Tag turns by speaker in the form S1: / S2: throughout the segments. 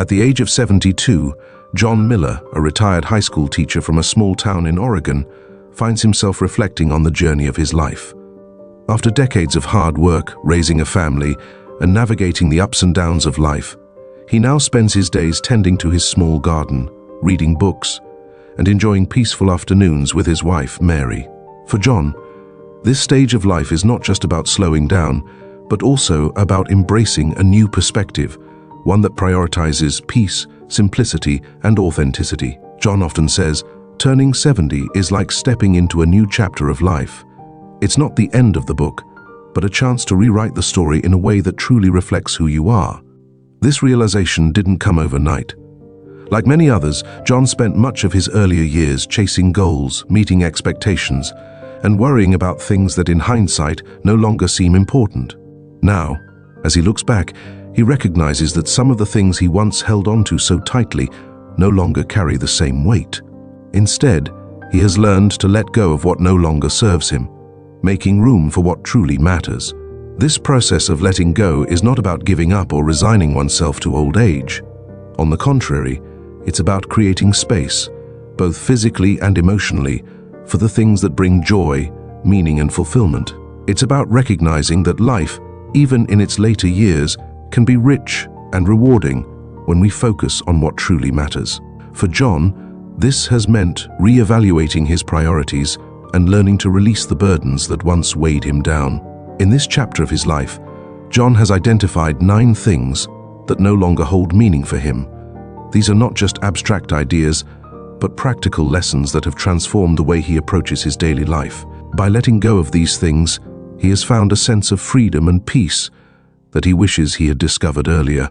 S1: At the age of 72, John Miller, a retired high school teacher from a small town in Oregon, finds himself reflecting on the journey of his life. After decades of hard work, raising a family, and navigating the ups and downs of life, he now spends his days tending to his small garden, reading books, and enjoying peaceful afternoons with his wife, Mary. For John, this stage of life is not just about slowing down, but also about embracing a new perspective, one that prioritizes peace, simplicity, and authenticity. John often says, turning 70 is like stepping into a new chapter of life. It's not the end of the book, but a chance to rewrite the story in a way that truly reflects who you are. This realization didn't come overnight. Like many others, John spent much of his earlier years chasing goals, meeting expectations, and worrying about things that in hindsight no longer seem important. Now, as he looks back, he recognizes that some of the things he once held onto so tightly no longer carry the same weight. Instead, he has learned to let go of what no longer serves him, making room for what truly matters. This process of letting go is not about giving up or resigning oneself to old age. On the contrary, it's about creating space, both physically and emotionally, for the things that bring joy, meaning, and fulfillment. It's about recognizing that life, even in its later years, can be rich and rewarding when we focus on what truly matters. For John, this has meant re-evaluating his priorities and learning to release the burdens that once weighed him down. In this chapter of his life, John has identified 9 things that no longer hold meaning for him. These are not just abstract ideas, but practical lessons that have transformed the way he approaches his daily life. By letting go of these things, he has found a sense of freedom and peace that he wishes he had discovered earlier.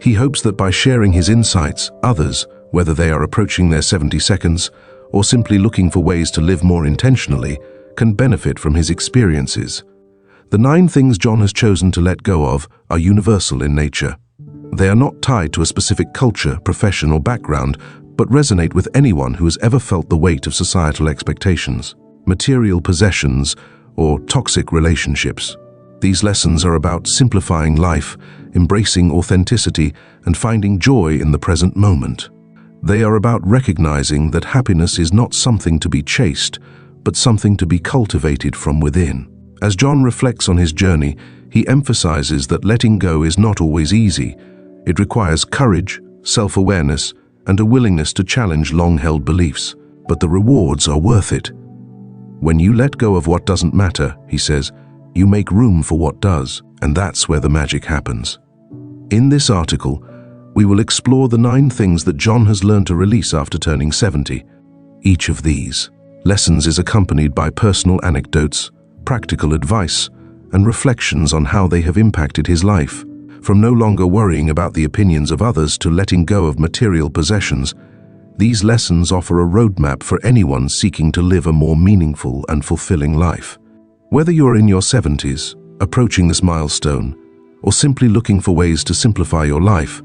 S1: He hopes that by sharing his insights, others, whether they are approaching their 72nd or simply looking for ways to live more intentionally, can benefit from his experiences. The 9 things John has chosen to let go of are universal in nature. They are not tied to a specific culture, profession, or background, but resonate with anyone who has ever felt the weight of societal expectations, material possessions, or toxic relationships. These lessons are about simplifying life, embracing authenticity, and finding joy in the present moment. They are about recognizing that happiness is not something to be chased, but something to be cultivated from within. As John reflects on his journey, he emphasizes that letting go is not always easy. It requires courage, self-awareness, and a willingness to challenge long-held beliefs. But the rewards are worth it. When you let go of what doesn't matter, he says, you make room for what does, and that's where the magic happens. In this article, we will explore the 9 things that John has learned to release after turning 70. Each of these lessons is accompanied by personal anecdotes, practical advice, and reflections on how they have impacted his life. From no longer worrying about the opinions of others to letting go of material possessions, these lessons offer a roadmap for anyone seeking to live a more meaningful and fulfilling life. Whether you're in your 70s, approaching this milestone, or simply looking for ways to simplify your life,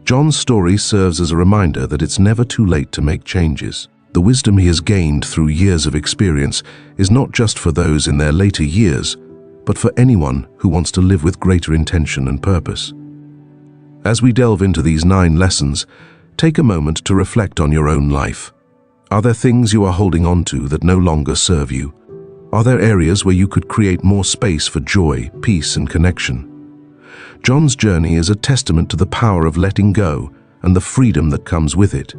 S1: John's story serves as a reminder that it's never too late to make changes. The wisdom he has gained through years of experience is not just for those in their later years, but for anyone who wants to live with greater intention and purpose. As we delve into these 9 lessons, take a moment to reflect on your own life. Are there things you are holding on to that no longer serve you? Are there areas where you could create more space for joy, peace, and connection? John's journey is a testament to the power of letting go and the freedom that comes with it.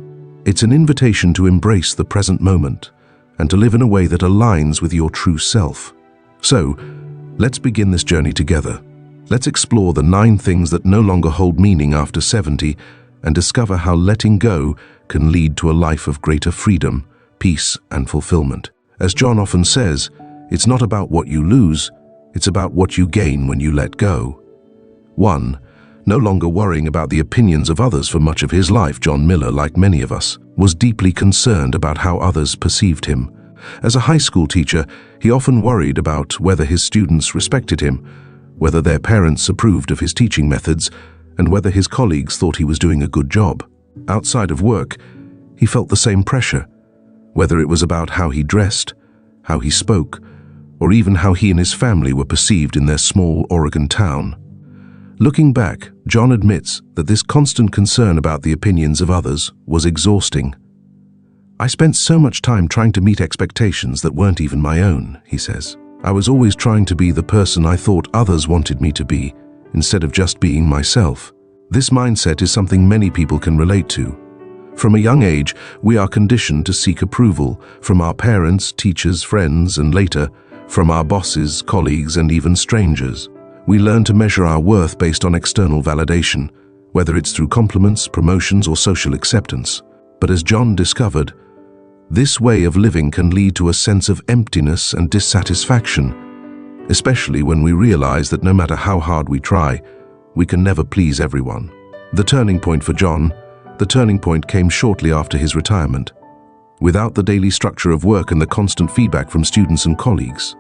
S1: It's an invitation to embrace the present moment and to live in a way that aligns with your true self. So, let's begin this journey together. Let's explore the 9 things that no longer hold meaning after 70 and discover how letting go can lead to a life of greater freedom, peace, and fulfillment. As John often says, it's not about what you lose, it's about what you gain when you let go. 1. No longer worrying about the opinions of others. For much of his life, John Miller, like many of us, was deeply concerned about how others perceived him. As a high school teacher, he often worried about whether his students respected him, whether their parents approved of his teaching methods, and whether his colleagues thought he was doing a good job. Outside of work, he felt the same pressure, whether it was about how he dressed, how he spoke, or even how he and his family were perceived in their small Oregon town. Looking back, John admits that this constant concern about the opinions of others was exhausting. "I spent so much time trying to meet expectations that weren't even my own," he says. "I was always trying to be the person I thought others wanted me to be, instead of just being myself." This mindset is something many people can relate to. From a young age, we are conditioned to seek approval from our parents, teachers, friends, and later, from our bosses, colleagues, and even strangers. We learn to measure our worth based on external validation, whether it's through compliments, promotions, or social acceptance. But as John discovered, this way of living can lead to a sense of emptiness and dissatisfaction, especially when we realize that no matter how hard we try, we can never please everyone. The turning point for John, the turning point came shortly after his retirement. Without the daily structure of work and the constant feedback from students and colleagues,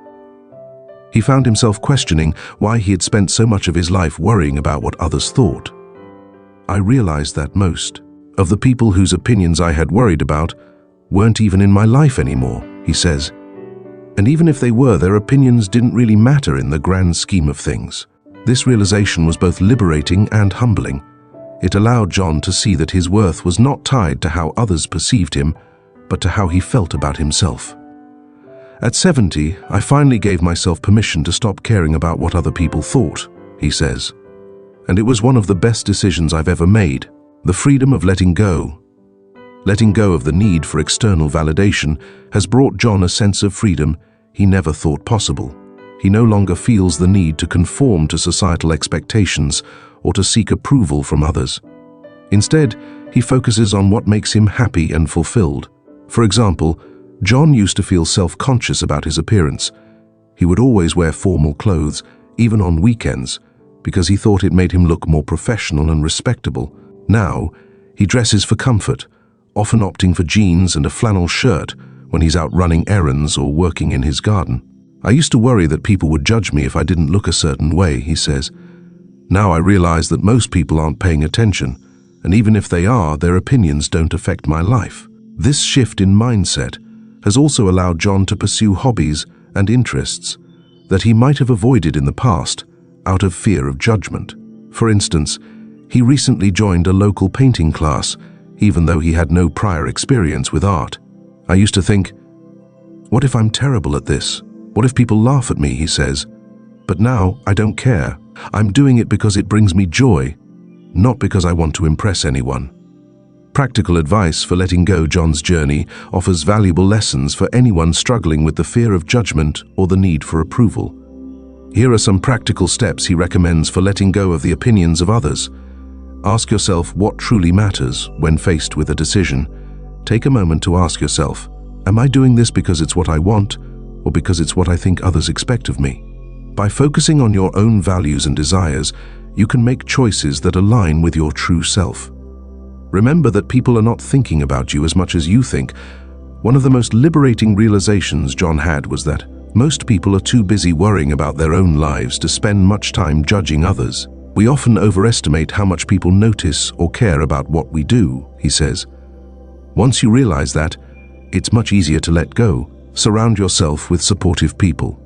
S1: he found himself questioning why he had spent so much of his life worrying about what others thought. "I realized that most of the people whose opinions I had worried about weren't even in my life anymore," he says. "And even if they were, their opinions didn't really matter in the grand scheme of things." This realization was both liberating and humbling. It allowed John to see that his worth was not tied to how others perceived him, but to how he felt about himself. "At 70, I finally gave myself permission to stop caring about what other people thought," he says. "And it was one of the best decisions I've ever made. The freedom of letting go. Letting go of the need for external validation has brought John a sense of freedom he never thought possible. He no longer feels the need to conform to societal expectations or to seek approval from others. Instead, he focuses on what makes him happy and fulfilled. For example, John used to feel self-conscious about his appearance. He would always wear formal clothes, even on weekends, because he thought it made him look more professional and respectable. Now, he dresses for comfort, often opting for jeans and a flannel shirt when he's out running errands or working in his garden. "I used to worry that people would judge me if I didn't look a certain way," he says. "Now I realize that most people aren't paying attention, and even if they are, their opinions don't affect my life." This shift in mindset has also allowed John to pursue hobbies and interests that he might have avoided in the past out of fear of judgment. For instance, he recently joined a local painting class, even though he had no prior experience with art. "I used to think, what if I'm terrible at this? What if people laugh at me?" he says. "But now I don't care. I'm doing it because it brings me joy, not because I want to impress anyone." Practical advice for letting go. John's journey offers valuable lessons for anyone struggling with the fear of judgment or the need for approval. Here are some practical steps he recommends for letting go of the opinions of others. Ask yourself what truly matters when faced with a decision. Take a moment to ask yourself, am I doing this because it's what I want, or because it's what I think others expect of me? By focusing on your own values and desires, you can make choices that align with your true self. Remember that people are not thinking about you as much as you think. One of the most liberating realizations John had was that most people are too busy worrying about their own lives to spend much time judging others. "We often overestimate how much people notice or care about what we do," he says. Once you realize that, it's much easier to let go. Surround yourself with supportive people.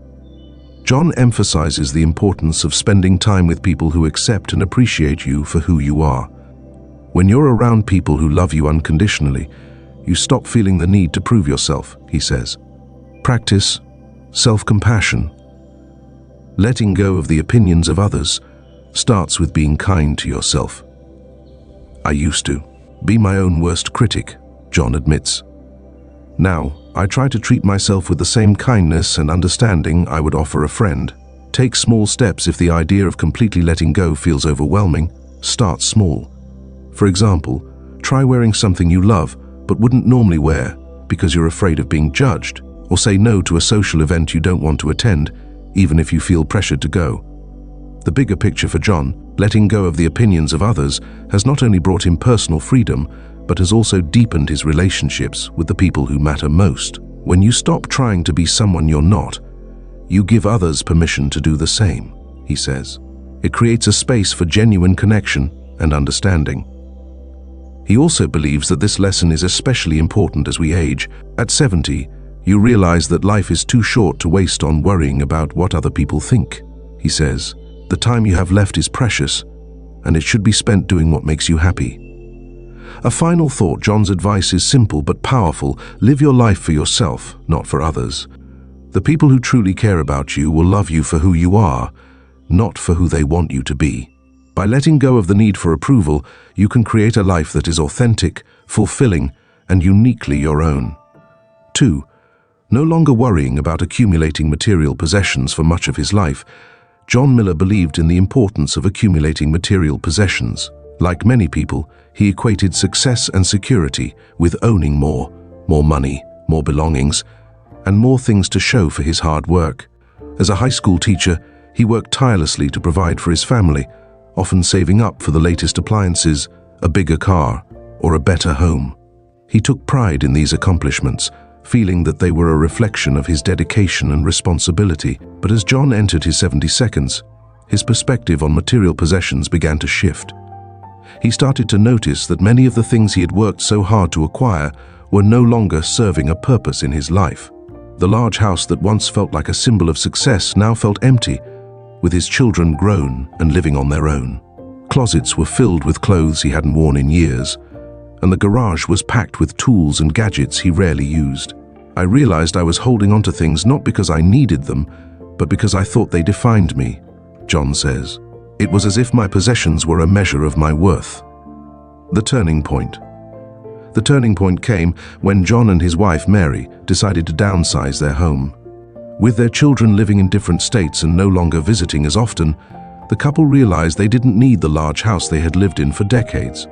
S1: John emphasizes the importance of spending time with people who accept and appreciate you for who you are. When you're around people who love you unconditionally, you stop feeling the need to prove yourself, he says. Practice self-compassion. Letting go of the opinions of others starts with being kind to yourself. "I used to be my own worst critic," John admits. "Now, I try to treat myself with the same kindness and understanding I would offer a friend." Take small steps if the idea of completely letting go feels overwhelming. Start small. For example, try wearing something you love but wouldn't normally wear because you're afraid of being judged, or say no to a social event you don't want to attend, even if you feel pressured to go. The bigger picture for John, letting go of the opinions of others, has not only brought him personal freedom, but has also deepened his relationships with the people who matter most. When you stop trying to be someone you're not, you give others permission to do the same, he says. It creates a space for genuine connection and understanding. He also believes that this lesson is especially important as we age. At 70, you realize that life is too short to waste on worrying about what other people think, he says. The time you have left is precious, and it should be spent doing what makes you happy. A final thought: John's advice is simple but powerful. Live your life for yourself, not for others. The people who truly care about you will love you for who you are, not for who they want you to be. By letting go of the need for approval, you can create a life that is authentic, fulfilling, and uniquely your own. 2. No longer worrying about accumulating material possessions for much of his life, John Miller believed in the importance of accumulating material possessions. Like many people, he equated success and security with owning more money, more belongings, and more things to show for his hard work. As a high school teacher, he worked tirelessly to provide for his family, often saving up for the latest appliances, a bigger car, or a better home. He took pride in these accomplishments, feeling that they were a reflection of his dedication and responsibility. But as John entered his 72nd, his perspective on material possessions began to shift. He started to notice that many of the things he had worked so hard to acquire were no longer serving a purpose in his life. The large house that once felt like a symbol of success now felt empty, with his children grown and living on their own. Closets were filled with clothes he hadn't worn in years, and the garage was packed with tools and gadgets he rarely used. I realized I was holding on to things not because I needed them, but because I thought they defined me, John says. It was as if my possessions were a measure of my worth. The turning point. The turning point came when John and his wife, Mary, decided to downsize their home. With their children living in different states and no longer visiting as often, the couple realized they didn't need the large house they had lived in for decades.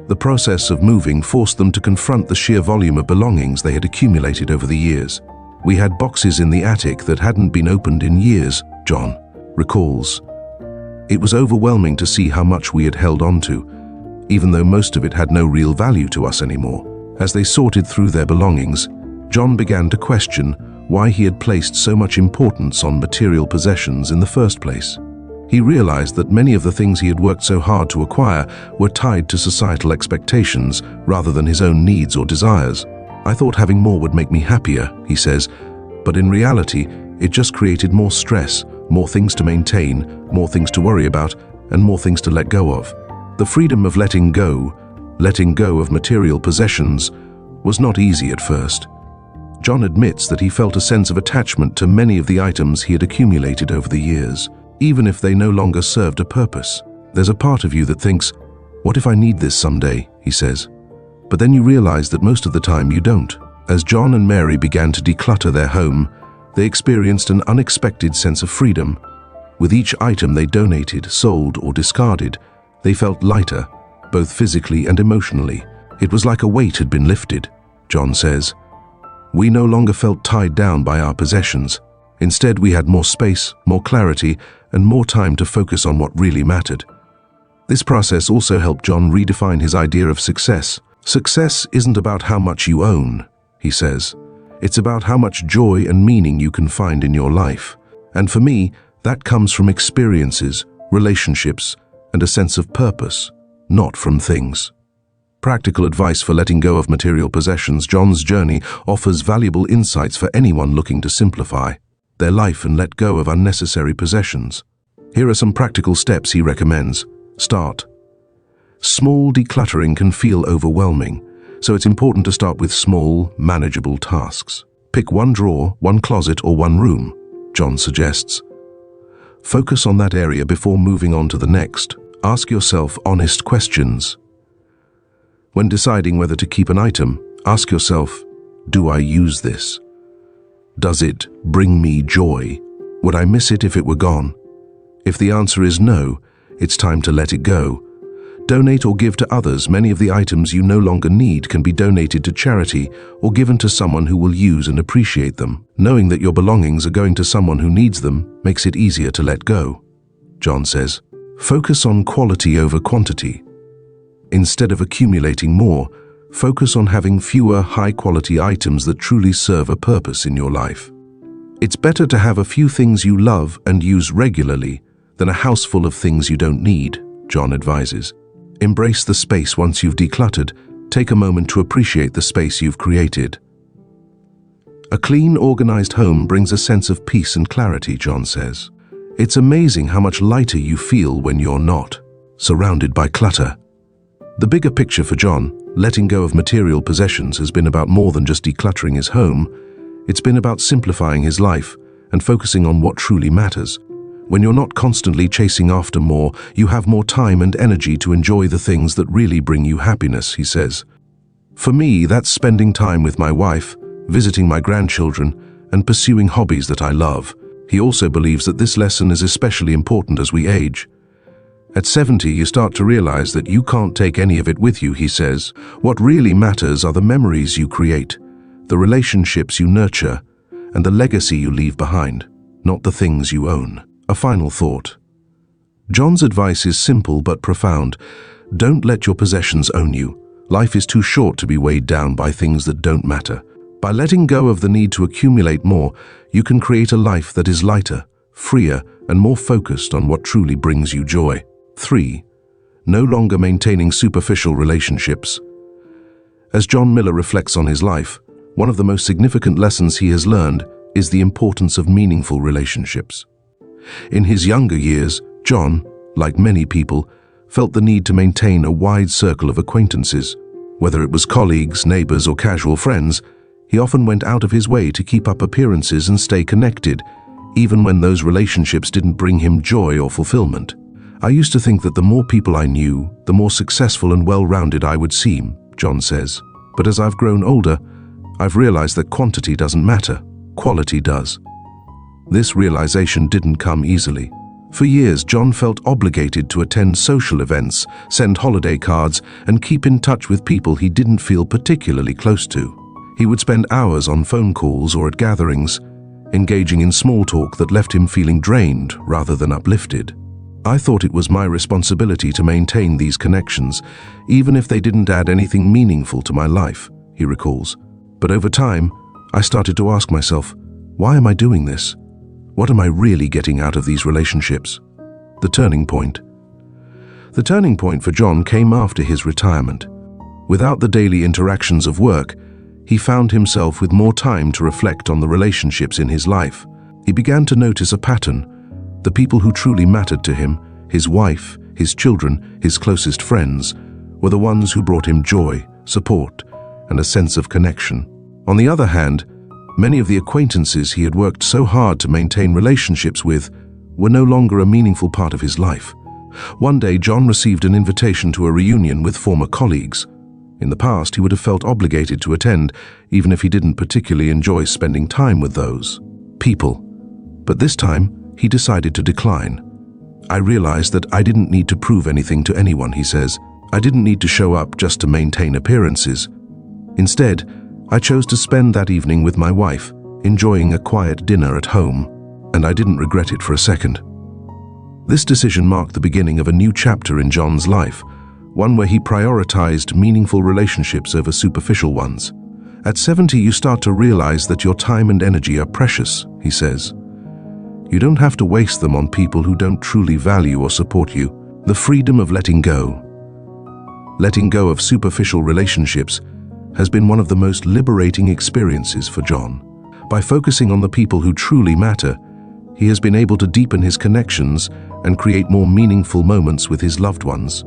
S1: The process of moving forced them to confront the sheer volume of belongings they had accumulated over the years. We had boxes in the attic that hadn't been opened in years, John recalls. It was overwhelming to see how much we had held on to, even though most of it had no real value to us anymore. As they sorted through their belongings, John began to question why he had placed so much importance on material possessions in the first place. He realized that many of the things he had worked so hard to acquire were tied to societal expectations rather than his own needs or desires. I thought having more would make me happier, he says, but in reality, it just created more stress, more things to maintain, more things to worry about, and more things to let go of. The freedom of letting go of material possessions, was not easy at first. John admits that he felt a sense of attachment to many of the items he had accumulated over the years, even if they no longer served a purpose. There's a part of you that thinks, what if I need this someday, he says. But then you realize that most of the time you don't. As John and Mary began to declutter their home, they experienced an unexpected sense of freedom. With each item they donated, sold, or discarded, they felt lighter, both physically and emotionally. It was like a weight had been lifted, John says. We no longer felt tied down by our possessions. Instead, we had more space, more clarity, and more time to focus on what really mattered. This process also helped John redefine his idea of success. Success isn't about how much you own, he says. It's about how much joy and meaning you can find in your life. And for me, that comes from experiences, relationships, and a sense of purpose, not from things. Practical advice for letting go of material possessions. John's journey offers valuable insights for anyone looking to simplify their life and let go of unnecessary possessions. Here are some practical steps he recommends. Start. Small decluttering can feel overwhelming, so it's important to start with small, manageable tasks. Pick one drawer, one closet, or one room, John suggests. Focus on that area before moving on to the next. Ask yourself honest questions. When deciding whether to keep an item, ask yourself, do I use this? Does it bring me joy? Would I miss it if it were gone? If the answer is no, it's time to let it go. Donate or give to others. Many of the items you no longer need can be donated to charity or given to someone who will use and appreciate them. Knowing that your belongings are going to someone who needs them makes it easier to let go, John says. Focus on quality over quantity. Instead of accumulating more, focus on having fewer high-quality items that truly serve a purpose in your life. It's better to have a few things you love and use regularly than a house full of things you don't need, John advises. Embrace the space once you've decluttered. Take a moment to appreciate the space you've created. A clean, organized home brings a sense of peace and clarity, John says. It's amazing how much lighter you feel when you're not surrounded by clutter. The bigger picture for John, letting go of material possessions, has been about more than just decluttering his home. It's been about simplifying his life and focusing on what truly matters. When you're not constantly chasing after more, you have more time and energy to enjoy the things that really bring you happiness, he says. For me, that's spending time with my wife, visiting my grandchildren, and pursuing hobbies that I love. He also believes that this lesson is especially important as we age. At 70, you start to realize that you can't take any of it with you, he says. What really matters are the memories you create, the relationships you nurture, and the legacy you leave behind, not the things you own. A final thought. John's advice is simple but profound. Don't let your possessions own you. Life is too short to be weighed down by things that don't matter. By letting go of the need to accumulate more, you can create a life that is lighter, freer, and more focused on what truly brings you joy. 3. No longer maintaining superficial relationships. As John Miller reflects on his life, one of the most significant lessons he has learned is the importance of meaningful relationships. In his younger years, John, like many people, felt the need to maintain a wide circle of acquaintances. Whether it was colleagues, neighbors, or casual friends, he often went out of his way to keep up appearances and stay connected, even when those relationships didn't bring him joy or fulfillment. I used to think that the more people I knew, the more successful and well-rounded I would seem, John says. But as I've grown older, I've realized that quantity doesn't matter, quality does. This realization didn't come easily. For years, John felt obligated to attend social events, send holiday cards, and keep in touch with people he didn't feel particularly close to. He would spend hours on phone calls or at gatherings, engaging in small talk that left him feeling drained rather than uplifted. I thought it was my responsibility to maintain these connections, even if they didn't add anything meaningful to my life, he recalls. But over time, I started to ask myself, why am I doing this? What am I really getting out of these relationships? The turning point. The turning point for John came after his retirement. Without the daily interactions of work, he found himself with more time to reflect on the relationships in his life. He began to notice a pattern. The people who truly mattered to him, his wife, his children, his closest friends, were the ones who brought him joy, support, and a sense of connection. On the other hand, many of the acquaintances he had worked so hard to maintain relationships with were no longer a meaningful part of his life. One day, John received an invitation to a reunion with former colleagues. In the past, he would have felt obligated to attend, even if he didn't particularly enjoy spending time with those people. But this time, he decided to decline. I realized that I didn't need to prove anything to anyone, he says. I didn't need to show up just to maintain appearances. Instead, I chose to spend that evening with my wife, enjoying a quiet dinner at home, and I didn't regret it for a second. This decision marked the beginning of a new chapter in John's life, one where he prioritized meaningful relationships over superficial ones. At 70, you start to realize that your time and energy are precious, he says. You don't have to waste them on people who don't truly value or support you. The freedom of letting go. Letting go of superficial relationships has been one of the most liberating experiences for John. By focusing on the people who truly matter, he has been able to deepen his connections and create more meaningful moments with his loved ones.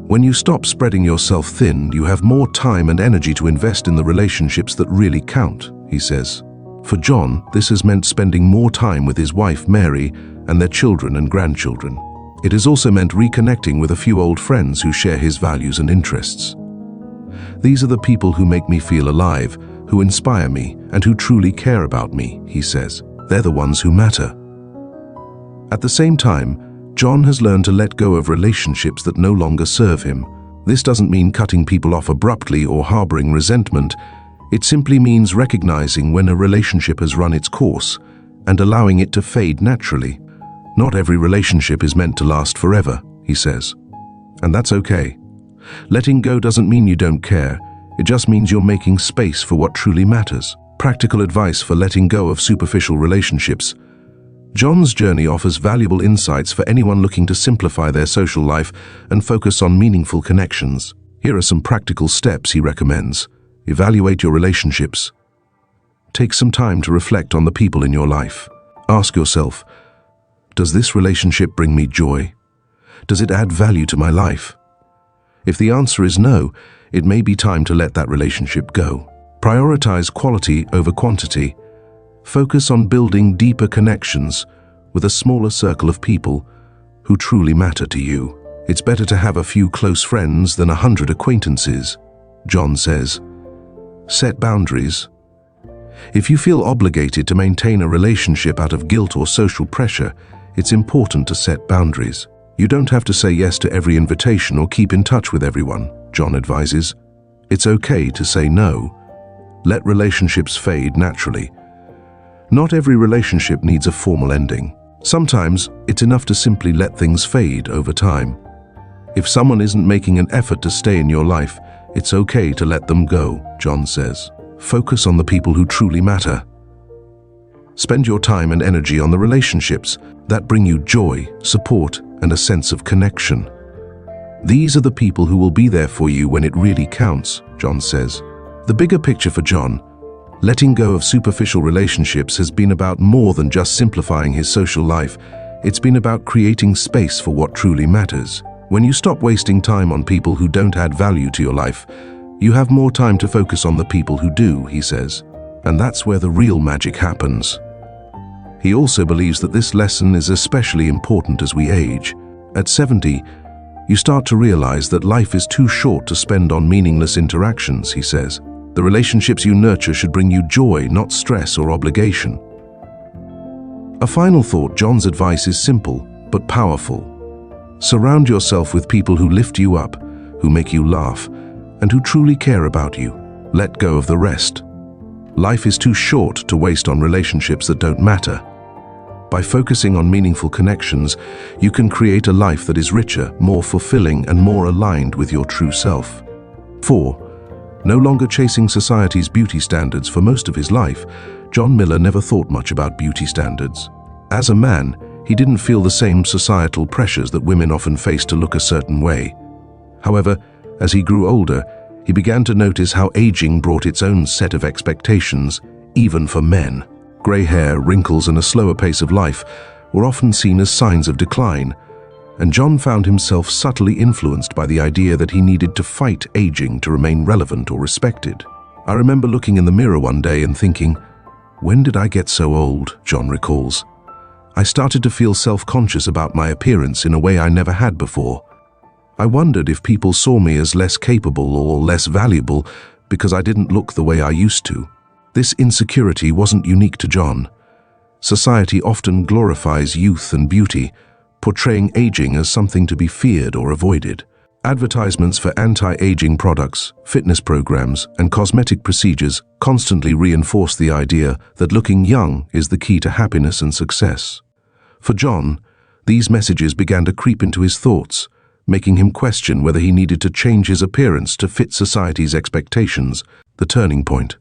S1: When you stop spreading yourself thin, you have more time and energy to invest in the relationships that really count, he says. For John, this has meant spending more time with his wife, Mary, and their children and grandchildren. It has also meant reconnecting with a few old friends who share his values and interests. These are the people who make me feel alive, who inspire me, and who truly care about me, he says. They're the ones who matter. At the same time, John has learned to let go of relationships that no longer serve him. This doesn't mean cutting people off abruptly or harboring resentment. It simply means recognizing when a relationship has run its course and allowing it to fade naturally. Not every relationship is meant to last forever, he says. And that's okay. Letting go doesn't mean you don't care. It just means you're making space for what truly matters. Practical advice for letting go of superficial relationships. John's journey offers valuable insights for anyone looking to simplify their social life and focus on meaningful connections. Here are some practical steps he recommends. Evaluate your relationships. Take some time to reflect on the people in your life. Ask yourself, Does this relationship bring me joy? Does it add value to my life? If the answer is no, it may be time to let that relationship go. Prioritize quality over quantity. Focus on building deeper connections with a smaller circle of people who truly matter to you. It's better to have a few close friends than 100 acquaintances, John says. Set boundaries. If you feel obligated to maintain a relationship out of guilt or social pressure, it's important to set boundaries. You don't have to say yes to every invitation or keep in touch with everyone, John advises. It's okay to say no. Let relationships fade naturally. Not every relationship needs a formal ending. Sometimes it's enough to simply let things fade over time. If someone isn't making an effort to stay in your life, it's okay to let them go, John says. Focus on the people who truly matter. Spend your time and energy on the relationships that bring you joy, support, and a sense of connection. These are the people who will be there for you when it really counts, John says. The bigger picture for John, letting go of superficial relationships, has been about more than just simplifying his social life. It's been about creating space for what truly matters. When you stop wasting time on people who don't add value to your life, you have more time to focus on the people who do, he says. And that's where the real magic happens. He also believes that this lesson is especially important as we age. At 70, you start to realize that life is too short to spend on meaningless interactions, he says. The relationships you nurture should bring you joy, not stress or obligation. A final thought: John's advice is simple but powerful. Surround yourself with people who lift you up, who make you laugh, and who truly care about you. Let go of the rest. Life is too short to waste on relationships that don't matter. By focusing on meaningful connections, you can create a life that is richer, more fulfilling, and more aligned with your true self. 4. No longer chasing society's beauty standards. For most of his life, John Miller never thought much about beauty standards. As a man, he didn't feel the same societal pressures that women often face to look a certain way. However, as he grew older, he began to notice how aging brought its own set of expectations, even for men. Grey hair, wrinkles, and a slower pace of life were often seen as signs of decline, and John found himself subtly influenced by the idea that he needed to fight aging to remain relevant or respected. I remember looking in the mirror one day and thinking, "When did I get so old?" John recalls. I started to feel self-conscious about my appearance in a way I never had before. I wondered if people saw me as less capable or less valuable because I didn't look the way I used to. This insecurity wasn't unique to John. Society often glorifies youth and beauty, portraying aging as something to be feared or avoided. Advertisements for anti-aging products, fitness programs, and cosmetic procedures constantly reinforce the idea that looking young is the key to happiness and success. For John, these messages began to creep into his thoughts, making him question whether he needed to change his appearance to fit society's expectations. The turning point.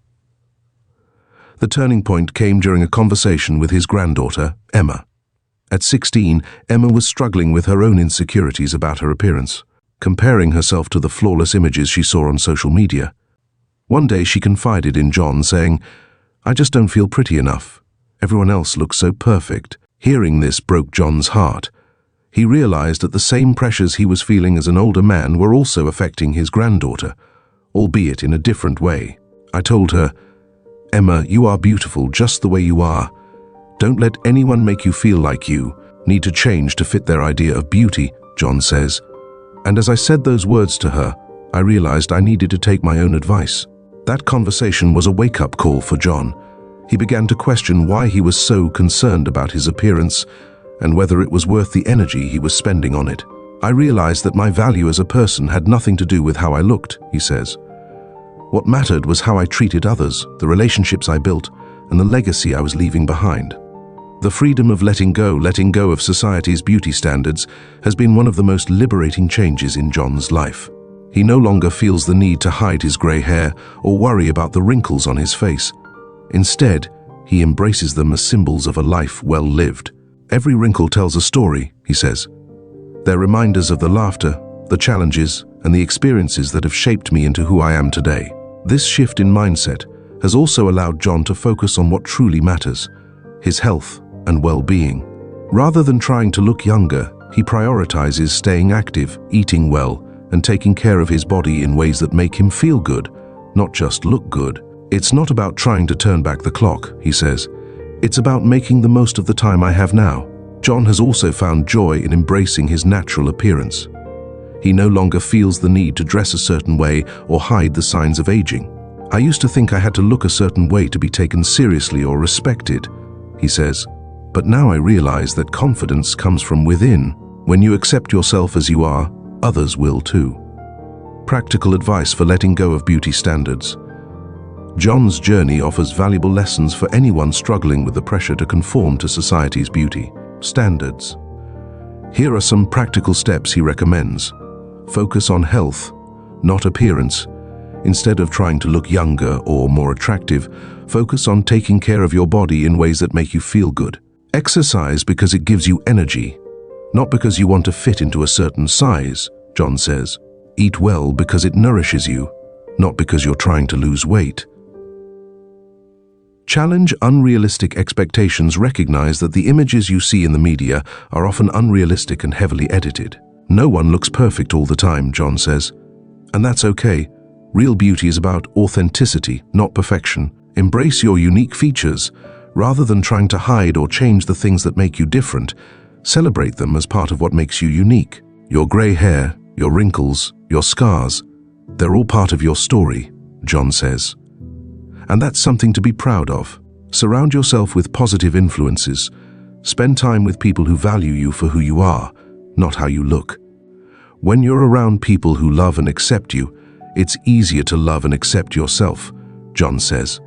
S1: The turning point came during a conversation with his granddaughter, Emma. At 16, Emma was struggling with her own insecurities about her appearance, comparing herself to the flawless images she saw on social media. One day she confided in John, saying, "I just don't feel pretty enough. Everyone else looks so perfect." Hearing this broke John's heart. He realized that the same pressures he was feeling as an older man were also affecting his granddaughter, albeit in a different way. I told her, "Emma, you are beautiful just the way you are. Don't let anyone make you feel like you need to change to fit their idea of beauty," John says. And as I said those words to her, I realized I needed to take my own advice. That conversation was a wake-up call for John. He began to question why he was so concerned about his appearance and whether it was worth the energy he was spending on it. I realized that my value as a person had nothing to do with how I looked, he says. What mattered was how I treated others, the relationships I built, and the legacy I was leaving behind. The freedom of letting go of society's beauty standards has been one of the most liberating changes in John's life. He no longer feels the need to hide his grey hair or worry about the wrinkles on his face. Instead, he embraces them as symbols of a life well lived. Every wrinkle tells a story, he says. They're reminders of the laughter, the challenges, and the experiences that have shaped me into who I am today. This shift in mindset has also allowed John to focus on what truly matters, his health and well-being. Rather than trying to look younger, he prioritizes staying active, eating well, and taking care of his body in ways that make him feel good, not just look good. It's not about trying to turn back the clock, he says. It's about making the most of the time I have now. John has also found joy in embracing his natural appearance. He no longer feels the need to dress a certain way or hide the signs of aging. I used to think I had to look a certain way to be taken seriously or respected, he says. But now I realize that confidence comes from within. When you accept yourself as you are, others will too. Practical advice for letting go of beauty standards. John's journey offers valuable lessons for anyone struggling with the pressure to conform to society's beauty standards. Here are some practical steps he recommends. Focus on health, not appearance. Instead of trying to look younger or more attractive, focus on taking care of your body in ways that make you feel good. Exercise because it gives you energy, not because you want to fit into a certain size, John says. Eat well because it nourishes you, not because you're trying to lose weight. Challenge unrealistic expectations. Recognize that the images you see in the media are often unrealistic and heavily edited. No one looks perfect all the time, John says. And that's okay. Real beauty is about authenticity, not perfection. Embrace your unique features. Rather than trying to hide or change the things that make you different, celebrate them as part of what makes you unique. Your gray hair, your wrinkles, your scars, they're all part of your story, John says. And that's something to be proud of. Surround yourself with positive influences. Spend time with people who value you for who you are, not how you look. When you're around people who love and accept you, it's easier to love and accept yourself, John says.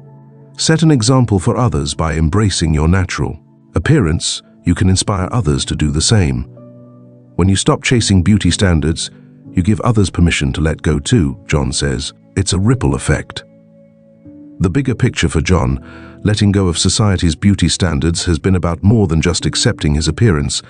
S1: Set an example for others by embracing your natural appearance. You can inspire others to do the same. When you stop chasing beauty standards, you give others permission to let go too, John says. It's a ripple effect. The bigger picture for John, letting go of society's beauty standards, has been about more than just accepting his appearance.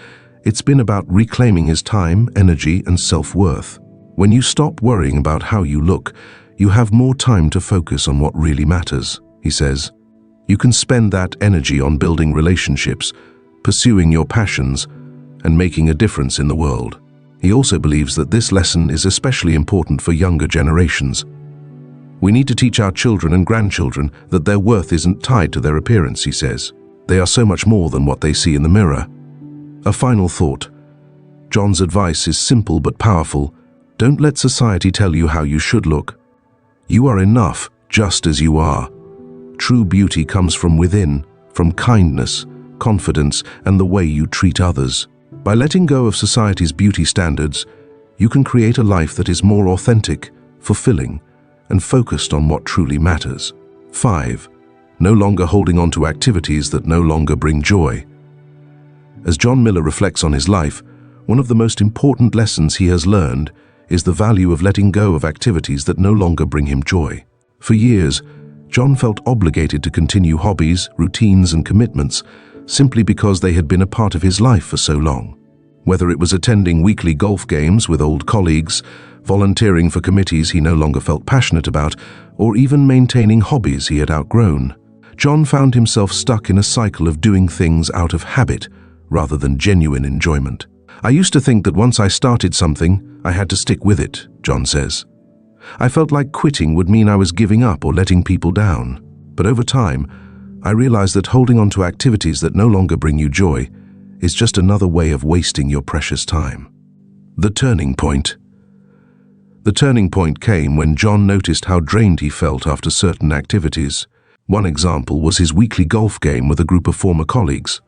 S1: It's been about reclaiming his time, energy, and self-worth. When you stop worrying about how you look, you have more time to focus on what really matters, he says. You can spend that energy on building relationships, pursuing your passions, and making a difference in the world. He also believes that this lesson is especially important for younger generations. We need to teach our children and grandchildren that their worth isn't tied to their appearance, he says. They are so much more than what they see in the mirror. A final thought. John's advice is simple but powerful. Don't let society tell you how you should look. You are enough just as you are. True beauty comes from within, from kindness, confidence, and the way you treat others. By letting go of society's beauty standards, you can create a life that is more authentic, fulfilling, and focused on what truly matters. 5. No longer holding on to activities that no longer bring joy. As John Miller reflects on his life, one of the most important lessons he has learned is the value of letting go of activities that no longer bring him joy. For years, John felt obligated to continue hobbies, routines, and commitments simply because they had been a part of his life for so long. Whether it was attending weekly golf games with old colleagues, volunteering for committees he no longer felt passionate about, or even maintaining hobbies he had outgrown, John found himself stuck in a cycle of doing things out of habit rather than genuine enjoyment. I used to think that once I started something, I had to stick with it, John says. I felt like quitting would mean I was giving up or letting people down. But over time, I realized that holding on to activities that no longer bring you joy is just another way of wasting your precious time. The turning point. The turning point came when John noticed how drained he felt after certain activities. One example was his weekly golf game with a group of former colleagues.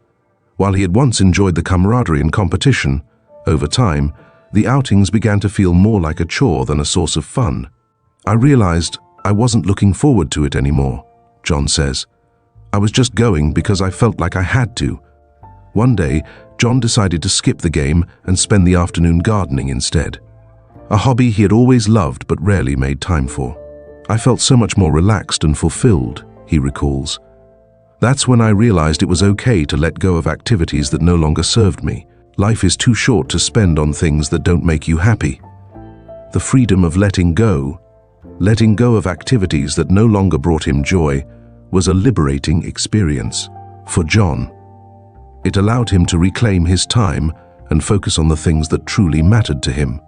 S1: While he had once enjoyed the camaraderie and competition, over time, the outings began to feel more like a chore than a source of fun. I realized I wasn't looking forward to it anymore, John says. I was just going because I felt like I had to. One day, John decided to skip the game and spend the afternoon gardening instead. A hobby he had always loved but rarely made time for. I felt so much more relaxed and fulfilled, he recalls. That's when I realized it was okay to let go of activities that no longer served me. Life is too short to spend on things that don't make you happy. The freedom of letting go of activities that no longer brought him joy, was a liberating experience for John. It allowed him to reclaim his time and focus on the things that truly mattered to him.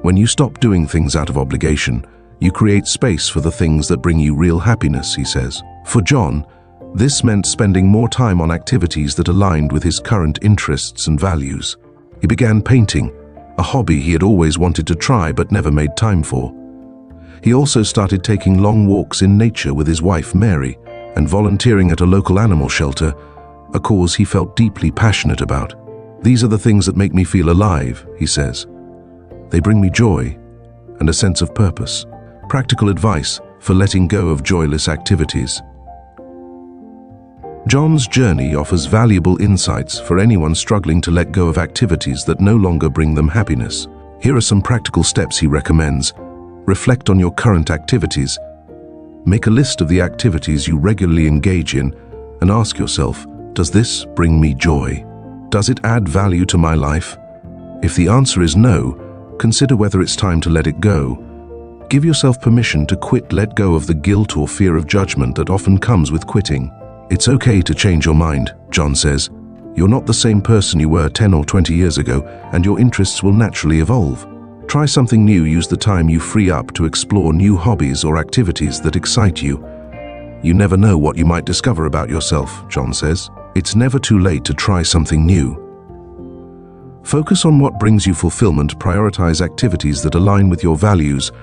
S1: When you stop doing things out of obligation, you create space for the things that bring you real happiness, he says. For John, this meant spending more time on activities that aligned with his current interests and values. He began painting, a hobby he had always wanted to try but never made time for. He also started taking long walks in nature with his wife Mary and volunteering at a local animal shelter, a cause he felt deeply passionate about. These are the things that make me feel alive, he says. They bring me joy and a sense of purpose. Practical advice for letting go of joyless activities. John's journey offers valuable insights for anyone struggling to let go of activities that no longer bring them happiness. Here are some practical steps he recommends. Reflect on your current activities. Make a list of the activities you regularly engage in and ask yourself, does this bring me joy? Does it add value to my life? If the answer is no, consider whether it's time to let it go. Give yourself permission to let go of the guilt or fear of judgment that often comes with quitting. It's okay to change your mind, John says. You're not the same person you were 10 or 20 years ago, and your interests will naturally evolve. Try something new. Use the time you free up to explore new hobbies or activities that excite you. You never know what you might discover about yourself, John says. It's never too late to try something new. Focus on what brings you fulfillment. Prioritize activities that align with your values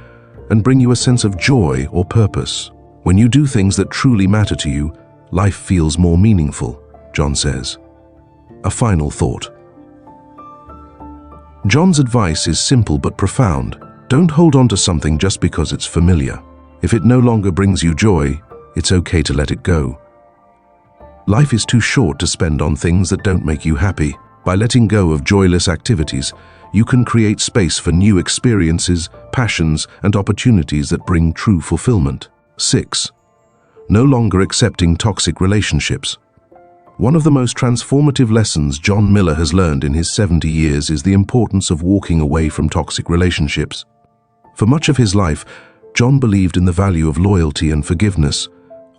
S1: and bring you a sense of joy or purpose. When you do things that truly matter to you, life feels more meaningful, John says. A final thought. John's advice is simple but profound. Don't hold on to something just because it's familiar. If it no longer brings you joy, it's okay to let it go. Life is too short to spend on things that don't make you happy. By letting go of joyless activities, you can create space for new experiences, passions, and opportunities that bring true fulfillment. 6. No longer accepting toxic relationships. One of the most transformative lessons John Miller has learned in his 70 years is the importance of walking away from toxic relationships. For much of his life, John believed in the value of loyalty and forgiveness,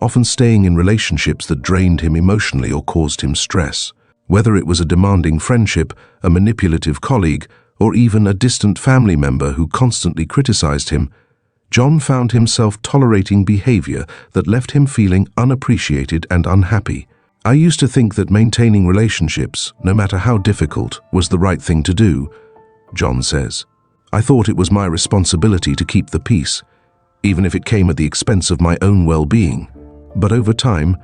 S1: often staying in relationships that drained him emotionally or caused him stress. Whether it was a demanding friendship, a manipulative colleague, or even a distant family member who constantly criticized him, John found himself tolerating behavior that left him feeling unappreciated and unhappy. I used to think that maintaining relationships, no matter how difficult, was the right thing to do, John says. I thought it was my responsibility to keep the peace, even if it came at the expense of my own well-being. But over time,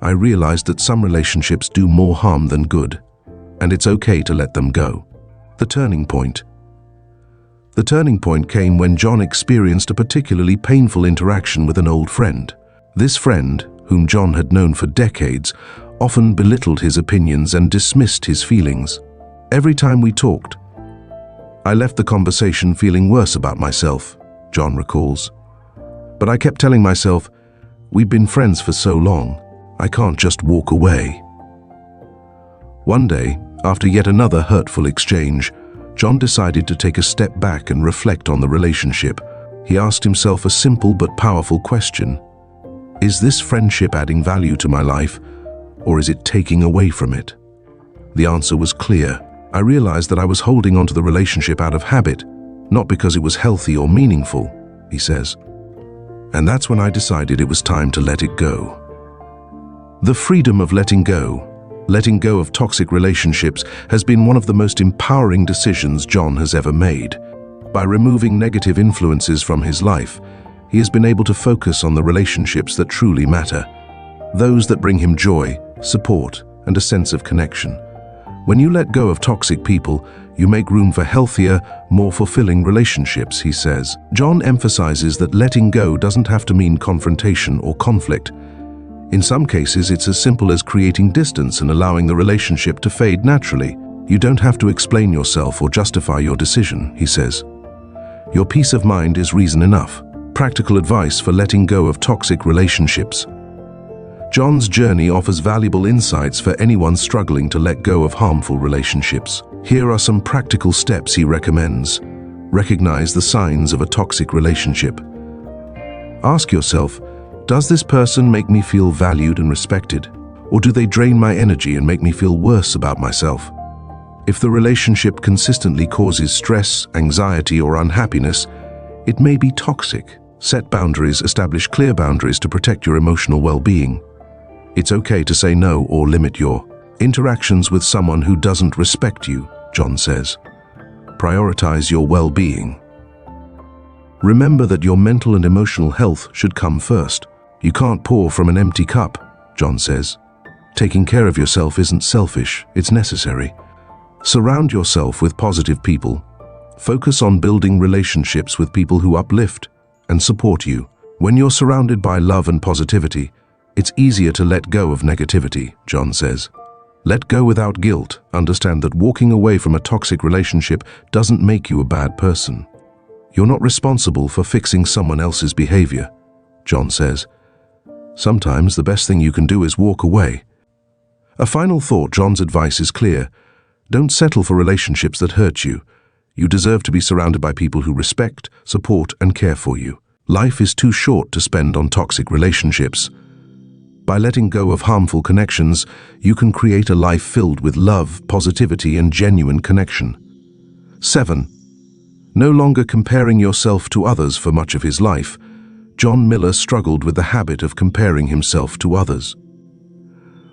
S1: I realized that some relationships do more harm than good, and it's okay to let them go. The turning point. The turning point came when John experienced a particularly painful interaction with an old friend. This friend, whom John had known for decades, often belittled his opinions and dismissed his feelings. Every time we talked, I left the conversation feeling worse about myself, John recalls. But I kept telling myself, we've been friends for so long, I can't just walk away. One day, after yet another hurtful exchange, John decided to take a step back and reflect on the relationship. He asked himself a simple but powerful question. Is this friendship adding value to my life, or is it taking away from it? The answer was clear. I realized that I was holding onto the relationship out of habit, not because it was healthy or meaningful, he says. And that's when I decided it was time to let it go. The freedom of letting go of toxic relationships has been one of the most empowering decisions John has ever made. By removing negative influences from his life, he has been able to focus on the relationships that truly matter, those that bring him joy, support, and a sense of connection. When you let go of toxic people, you make room for healthier, more fulfilling relationships, he says. John emphasizes that letting go doesn't have to mean confrontation or conflict. In some cases, it's as simple as creating distance and allowing the relationship to fade naturally. You don't have to explain yourself or justify your decision, he says. Your peace of mind is reason enough. Practical advice for letting go of toxic relationships. John's journey offers valuable insights for anyone struggling to let go of harmful relationships. Here are some practical steps he recommends. Recognize the signs of a toxic relationship. Ask yourself, does this person make me feel valued and respected? Or do they drain my energy and make me feel worse about myself? If the relationship consistently causes stress, anxiety, or unhappiness, it may be toxic. Set boundaries, establish clear boundaries to protect your emotional well-being. It's okay to say no or limit your interactions with someone who doesn't respect you, John says. Prioritize your well-being. Remember that your mental and emotional health should come first. You can't pour from an empty cup, John says. Taking care of yourself isn't selfish, it's necessary. Surround yourself with positive people. Focus on building relationships with people who uplift and support you. When you're surrounded by love and positivity, it's easier to let go of negativity, John says. Let go without guilt. Understand that walking away from a toxic relationship doesn't make you a bad person. You're not responsible for fixing someone else's behavior, John says. Sometimes the best thing you can do is walk away. A final thought, John's advice is clear. Don't settle for relationships that hurt you. You deserve to be surrounded by people who respect, support, and care for you. Life is too short to spend on toxic relationships. By letting go of harmful connections, you can create a life filled with love, positivity, and genuine connection. 7. No longer comparing yourself to others. For much of his life, John Miller struggled with the habit of comparing himself to others.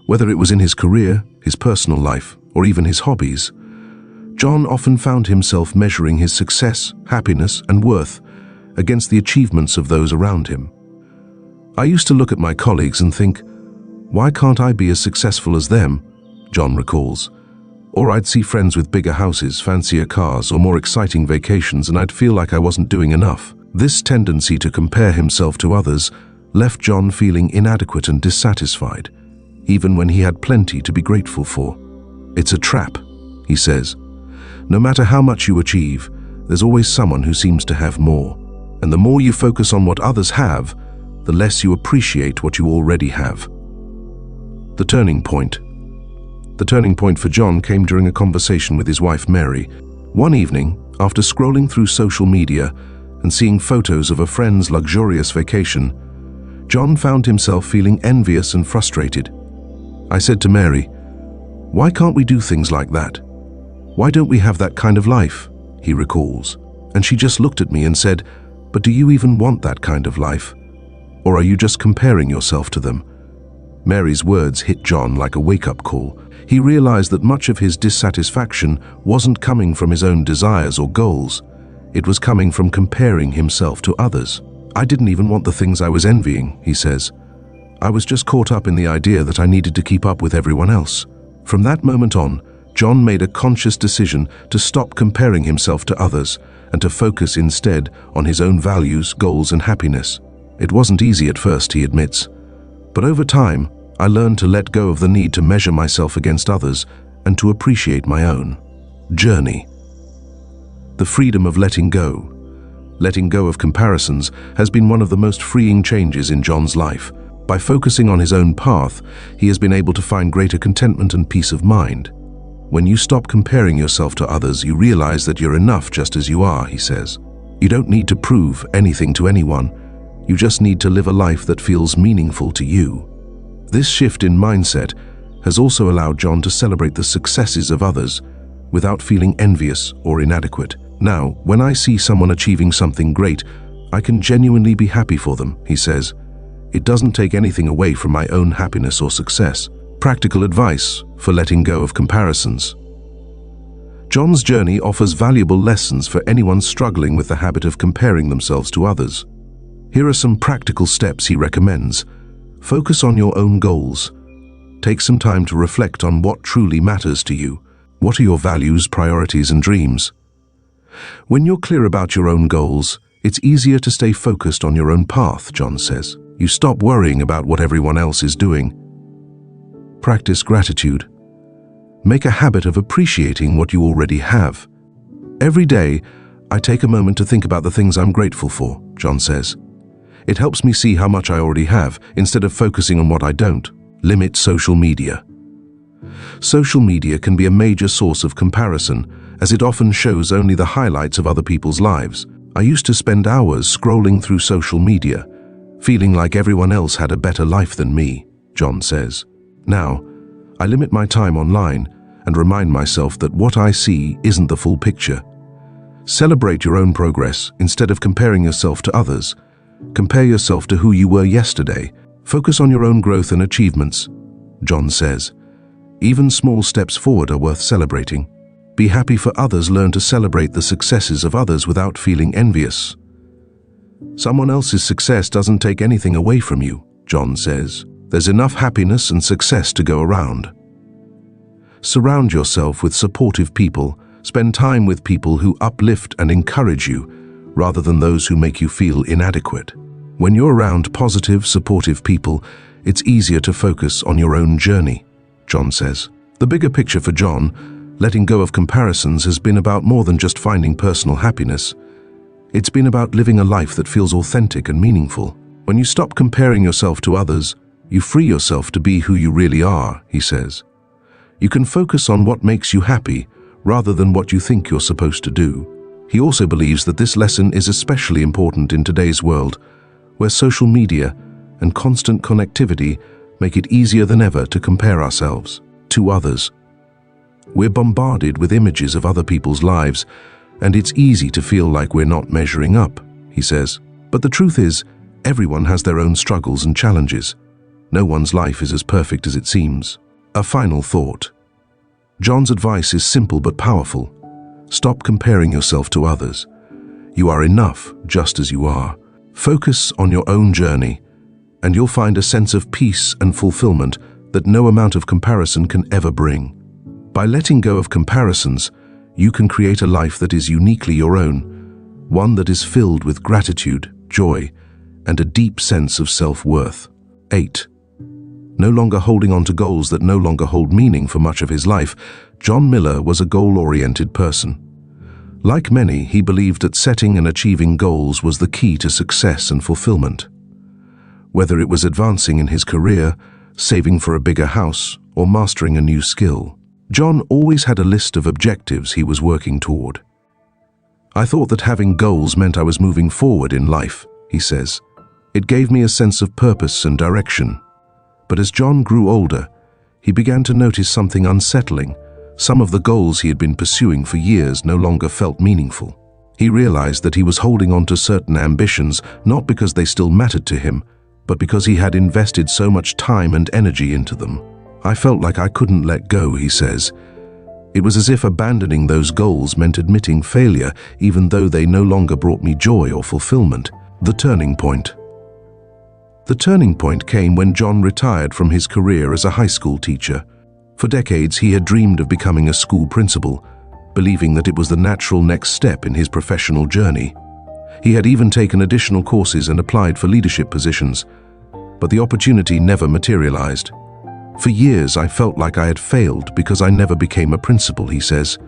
S1: Whether it was in his career, his personal life, or even his hobbies, John often found himself measuring his success, happiness, and worth against the achievements of those around him. I used to look at my colleagues and think, why can't I be as successful as them? John recalls. Or I'd see friends with bigger houses, fancier cars, or more exciting vacations, and I'd feel like I wasn't doing enough. This tendency to compare himself to others left John feeling inadequate and dissatisfied, even when he had plenty to be grateful for. It's a trap, he says. No matter how much you achieve, there's always someone who seems to have more. And the more you focus on what others have, the less you appreciate what you already have. The turning point. The turning point for John came during a conversation with his wife Mary. One evening, after scrolling through social media and seeing photos of a friend's luxurious vacation, John found himself feeling envious and frustrated. I said to Mary, "Why can't we do things like that? Why don't we have that kind of life?" he recalls. And she just looked at me and said, "But do you even want that kind of life? Or are you just comparing yourself to them?" Mary's words hit John like a wake-up call. He realized that much of his dissatisfaction wasn't coming from his own desires or goals. It was coming from comparing himself to others. "I didn't even want the things I was envying," he says. "I was just caught up in the idea that I needed to keep up with everyone else." From that moment on, John made a conscious decision to stop comparing himself to others and to focus instead on his own values, goals, and happiness. It wasn't easy at first, he admits, but over time, I learned to let go of the need to measure myself against others and to appreciate my own journey. The freedom of letting go of comparisons, has been one of the most freeing changes in John's life. By focusing on his own path, he has been able to find greater contentment and peace of mind. When you stop comparing yourself to others, you realize that you're enough just as you are, he says. You don't need to prove anything to anyone. You just need to live a life that feels meaningful to you. This shift in mindset has also allowed John to celebrate the successes of others without feeling envious or inadequate. Now, when I see someone achieving something great, I can genuinely be happy for them, he says. It doesn't take anything away from my own happiness or success. Practical advice for letting go of comparisons. John's journey offers valuable lessons for anyone struggling with the habit of comparing themselves to others. Here are some practical steps he recommends. Focus on your own goals. Take some time to reflect on what truly matters to you. What are your values, priorities, and dreams? When you're clear about your own goals, it's easier to stay focused on your own path, John says. You stop worrying about what everyone else is doing. Practice gratitude. Make a habit of appreciating what you already have. Every day, I take a moment to think about the things I'm grateful for, John says. It helps me see how much I already have, instead of focusing on what I don't. Limit social media. Social media can be a major source of comparison, as it often shows only the highlights of other people's lives. I used to spend hours scrolling through social media, feeling like everyone else had a better life than me, John says. Now, I limit my time online and remind myself that what I see isn't the full picture. Celebrate your own progress instead of comparing yourself to others. Compare yourself to who you were yesterday. Focus on your own growth and achievements. John says, even small steps forward are worth celebrating. Be happy for others. Learn to celebrate the successes of others without feeling envious. Someone else's success doesn't take anything away from you, John says. There's enough happiness and success to go around. Surround yourself with supportive people. Spend time with people who uplift and encourage you, rather than those who make you feel inadequate. When you're around positive, supportive people, it's easier to focus on your own journey, John says. The bigger picture for John, letting go of comparisons, has been about more than just finding personal happiness. It's been about living a life that feels authentic and meaningful. When you stop comparing yourself to others, you free yourself to be who you really are, he says. You can focus on what makes you happy rather than what you think you're supposed to do. He also believes that this lesson is especially important in today's world, where social media and constant connectivity make it easier than ever to compare ourselves to others. We're bombarded with images of other people's lives, and it's easy to feel like we're not measuring up, he says. But the truth is, everyone has their own struggles and challenges. No one's life is as perfect as it seems. A final thought. John's advice is simple but powerful. Stop comparing yourself to others. You are enough just as you are. Focus on your own journey, and you'll find a sense of peace and fulfillment that no amount of comparison can ever bring. By letting go of comparisons, you can create a life that is uniquely your own, one that is filled with gratitude, joy, and a deep sense of self-worth. 8. No longer holding on to goals that no longer hold meaning. For much of his life, John Miller was a goal-oriented person. Like many, he believed that setting and achieving goals was the key to success and fulfillment. Whether it was advancing in his career, saving for a bigger house, or mastering a new skill, John always had a list of objectives he was working toward. I thought that having goals meant I was moving forward in life, he says. It gave me a sense of purpose and direction. But as John grew older, he began to notice something unsettling. Some of the goals he had been pursuing for years no longer felt meaningful. He realized that he was holding on to certain ambitions not because they still mattered to him, but because he had invested so much time and energy into them. I felt like I couldn't let go, he says. It was as if abandoning those goals meant admitting failure, even though they no longer brought me joy or fulfillment. The turning point. The turning point came when John retired from his career as a high school teacher. For decades, he had dreamed of becoming a school principal, believing that it was the natural next step in his professional journey. He had even taken additional courses and applied for leadership positions, but the opportunity never materialized. For years, I felt like I had failed because I never became a principal, he says.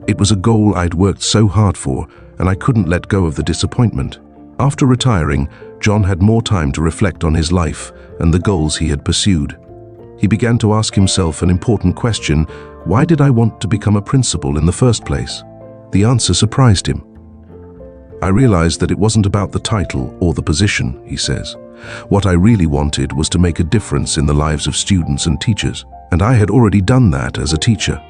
S1: It was a goal I'd worked so hard for, and I couldn't let go of the disappointment. After retiring, John had more time to reflect on his life and the goals he had pursued. He began to ask himself an important question: why did I want to become a principal in the first place? The answer surprised him. I realized that it wasn't about the title or the position, he says. What I really wanted was to make a difference in the lives of students and teachers, and I had already done that as a teacher.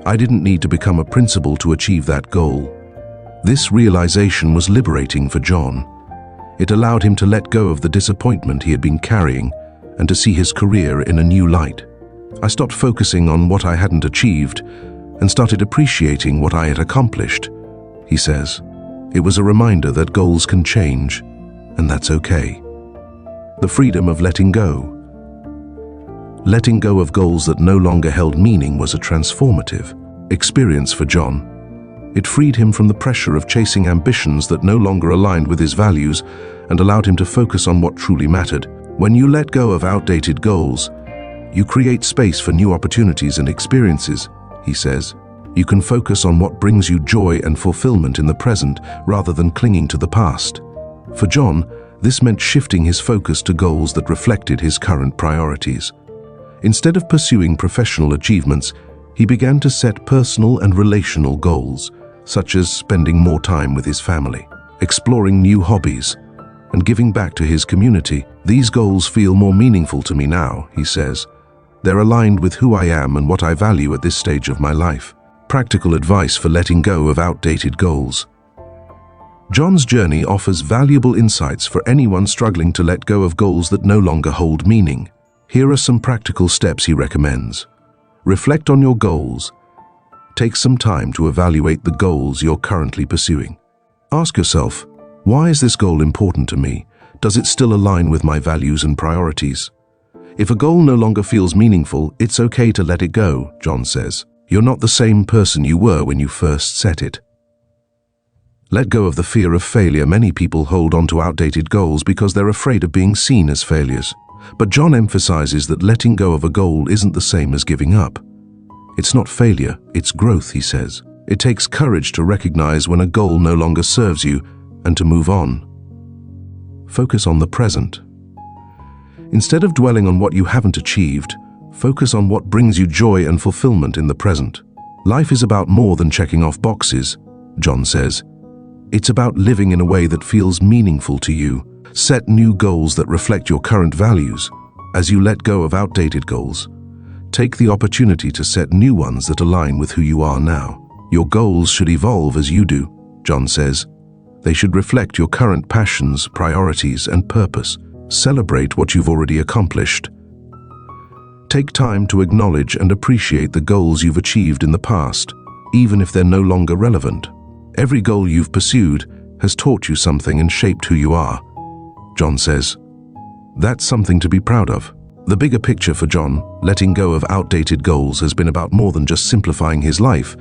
S1: I didn't need to become a principal to achieve that goal. This realization was liberating for John. It allowed him to let go of the disappointment he had been carrying and to see his career in a new light. I stopped focusing on what I hadn't achieved and started appreciating what I had accomplished, he says. It was a reminder that goals can change, and that's okay. The freedom of letting go. Letting go of goals that no longer held meaning was a transformative experience for John. It freed him from the pressure of chasing ambitions that no longer aligned with his values and allowed him to focus on what truly mattered. When you let go of outdated goals, you create space for new opportunities and experiences, he says. You can focus on what brings you joy and fulfillment in the present rather than clinging to the past. For John, this meant shifting his focus to goals that reflected his current priorities. Instead of pursuing professional achievements, he began to set personal and relational goals, such as spending more time with his family, exploring new hobbies, and giving back to his community. These goals feel more meaningful to me now, he says. They're aligned with who I am and what I value at this stage of my life. Practical advice for letting go of outdated goals. John's journey offers valuable insights for anyone struggling to let go of goals that no longer hold meaning. Here are some practical steps he recommends. Reflect on your goals. Take some time to evaluate the goals you're currently pursuing. Ask yourself, why is this goal important to me? Does it still align with my values and priorities? If a goal no longer feels meaningful, it's okay to let it go, John says. You're not the same person you were when you first set it. Let go of the fear of failure. Many people hold on to outdated goals because they're afraid of being seen as failures. But John emphasizes that letting go of a goal isn't the same as giving up. It's not failure, it's growth, he says. It takes courage to recognize when a goal no longer serves you and to move on. Focus on the present. Instead of dwelling on what you haven't achieved, focus on what brings you joy and fulfillment in the present. Life is about more than checking off boxes, John says. It's about living in a way that feels meaningful to you. Set new goals that reflect your current values. As you let go of outdated goals, take the opportunity to set new ones that align with who you are now. Your goals should evolve as you do, John says. They should reflect your current passions, priorities, and purpose. Celebrate what you've already accomplished. Take time to acknowledge and appreciate the goals you've achieved in the past, even if they're no longer relevant. Every goal you've pursued has taught you something and shaped who you are, John says. That's something to be proud of. The bigger picture for John, letting go of outdated goals, has been about more than just simplifying his life.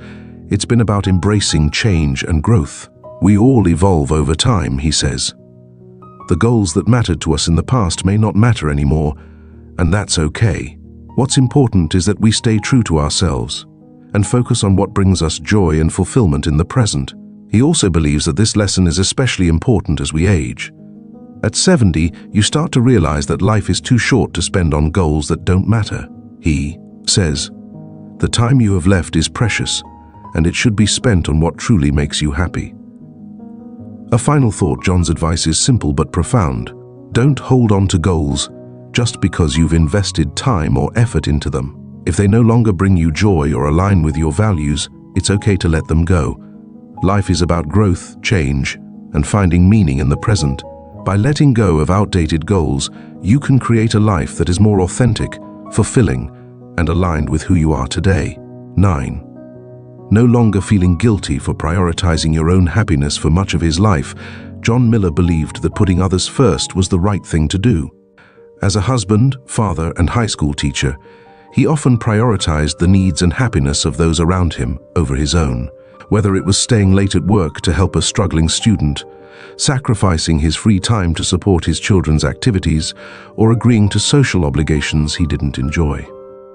S1: It's been about embracing change and growth. We all evolve over time, he says. The goals that mattered to us in the past may not matter anymore, and that's okay. What's important is that we stay true to ourselves and focus on what brings us joy and fulfillment in the present. He also believes that this lesson is especially important as we age. At 70, you start to realize that life is too short to spend on goals that don't matter. He says, the time you have left is precious, and it should be spent on what truly makes you happy. A final thought. John's advice is simple but profound. Don't hold on to goals just because you've invested time or effort into them. If they no longer bring you joy or align with your values, it's okay to let them go. Life is about growth, change, and finding meaning in the present. By letting go of outdated goals, you can create a life that is more authentic, fulfilling, and aligned with who you are today. 9. No longer feeling guilty for prioritizing your own happiness. For much of his life, John Miller believed that putting others first was the right thing to do. As a husband, father, and high school teacher, he often prioritized the needs and happiness of those around him over his own. Whether it was staying late at work to help a struggling student, sacrificing his free time to support his children's activities, or agreeing to social obligations he didn't enjoy,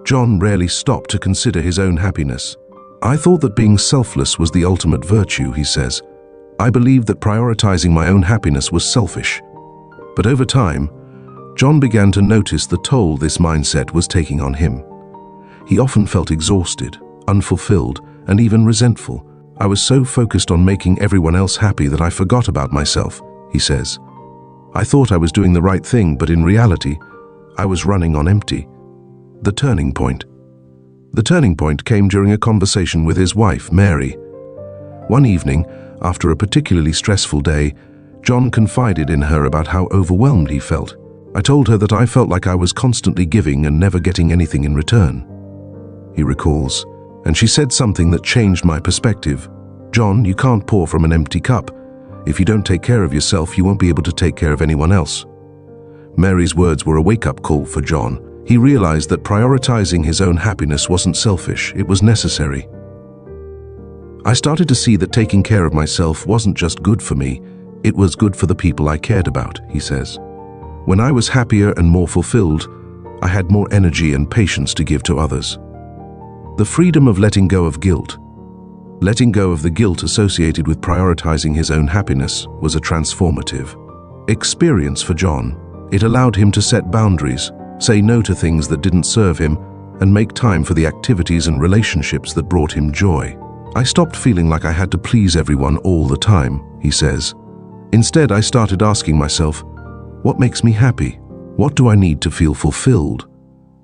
S1: John rarely stopped to consider his own happiness. I thought that being selfless was the ultimate virtue, he says. I believed that prioritizing my own happiness was selfish. But over time, John began to notice the toll this mindset was taking on him. He often felt exhausted, unfulfilled, and even resentful. I was so focused on making everyone else happy that I forgot about myself, he says. I thought I was doing the right thing, but in reality, I was running on empty. The turning point. The turning point came during a conversation with his wife, Mary. One evening, after a particularly stressful day, John confided in her about how overwhelmed he felt. I told her that I felt like I was constantly giving and never getting anything in return, he recalls. And she said something that changed my perspective. John, you can't pour from an empty cup. If you don't take care of yourself, you won't be able to take care of anyone else. Mary's words were a wake-up call for John. He realized that prioritizing his own happiness wasn't selfish, it was necessary. I started to see that taking care of myself wasn't just good for me, it was good for the people I cared about, he says. When I was happier and more fulfilled, I had more energy and patience to give to others. The freedom of letting go of guilt. Letting go of the guilt associated with prioritizing his own happiness was a transformative experience for John. It allowed him to set boundaries, say no to things that didn't serve him, and make time for the activities and relationships that brought him joy. I stopped feeling like I had to please everyone all the time, he says. Instead, I started asking myself, what makes me happy? What do I need to feel fulfilled?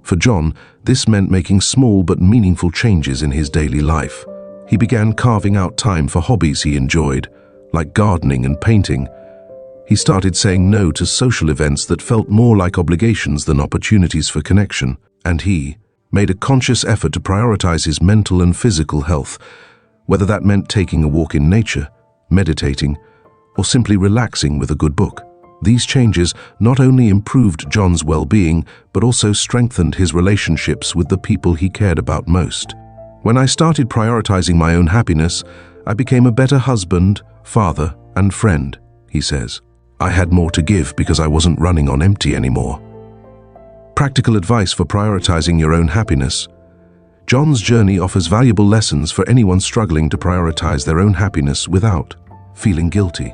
S1: For John, this meant making small but meaningful changes in his daily life. He began carving out time for hobbies he enjoyed, like gardening and painting. He started saying no to social events that felt more like obligations than opportunities for connection, and he made a conscious effort to prioritize his mental and physical health, whether that meant taking a walk in nature, meditating, or simply relaxing with a good book. These changes not only improved John's well-being, but also strengthened his relationships with the people he cared about most. When I started prioritizing my own happiness, I became a better husband, father, and friend, he says. I had more to give because I wasn't running on empty anymore. Practical advice for prioritizing your own happiness. John's journey offers valuable lessons for anyone struggling to prioritize their own happiness without feeling guilty.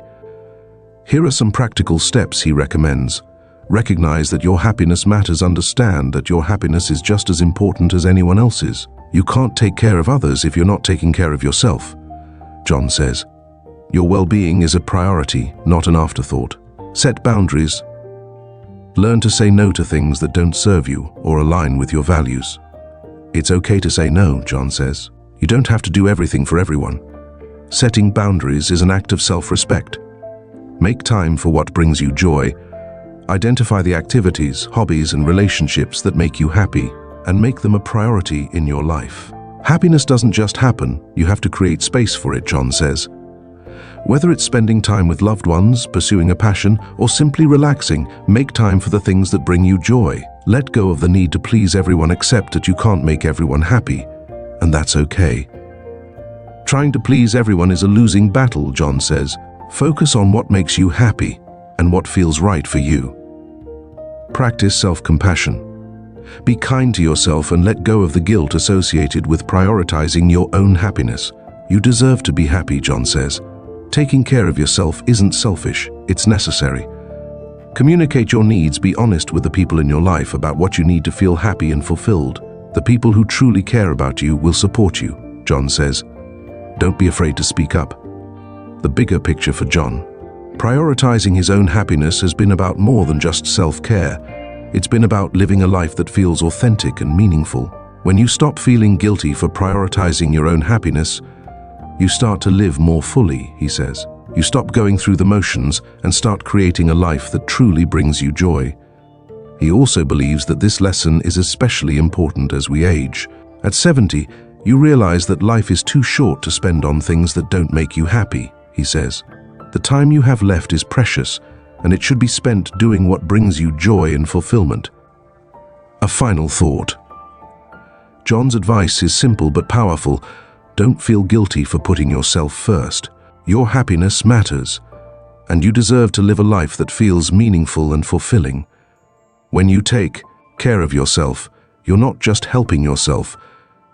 S1: Here are some practical steps he recommends. Recognize that your happiness matters. Understand that your happiness is just as important as anyone else's. You can't take care of others if you're not taking care of yourself, John says. Your well-being is a priority, not an afterthought. Set boundaries. Learn to say no to things that don't serve you or align with your values. It's okay to say no, John says. You don't have to do everything for everyone. Setting boundaries is an act of self-respect. Make time for what brings you joy. Identify the activities, hobbies, and relationships that make you happy, and make them a priority in your life. Happiness doesn't just happen, you have to create space for it, John says. Whether it's spending time with loved ones, pursuing a passion, or simply relaxing, make time for the things that bring you joy. Let go of the need to please everyone. Accept that you can't make everyone happy, and that's okay. Trying to please everyone is a losing battle, John says. Focus on what makes you happy and what feels right for you. Practice self-compassion. Be kind to yourself and let go of the guilt associated with prioritizing your own happiness. You deserve to be happy, John says. Taking care of yourself isn't selfish, it's necessary. Communicate your needs. Be honest with the people in your life about what you need to feel happy and fulfilled. The people who truly care about you will support you, John says. Don't be afraid to speak up. The bigger picture for John. Prioritizing his own happiness has been about more than just self-care. It's been about living a life that feels authentic and meaningful. When you stop feeling guilty for prioritizing your own happiness, you start to live more fully, he says. You stop going through the motions and start creating a life that truly brings you joy. He also believes that this lesson is especially important as we age. At 70, you realize that life is too short to spend on things that don't make you happy, he says. The time you have left is precious, and it should be spent doing what brings you joy and fulfillment. A final thought. John's advice is simple but powerful. Don't feel guilty for putting yourself first. Your happiness matters, and you deserve to live a life that feels meaningful and fulfilling. When you take care of yourself, you're not just helping yourself,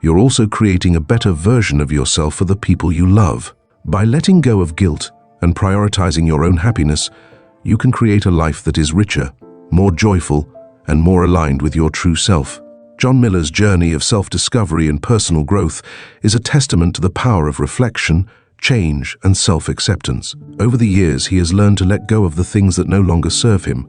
S1: you're also creating a better version of yourself for the people you love. By letting go of guilt and prioritizing your own happiness, you can create a life that is richer, more joyful, and more aligned with your true self. John Miller's journey of self-discovery and personal growth is a testament to the power of reflection, change, and self-acceptance. Over the years, he has learned to let go of the things that no longer serve him,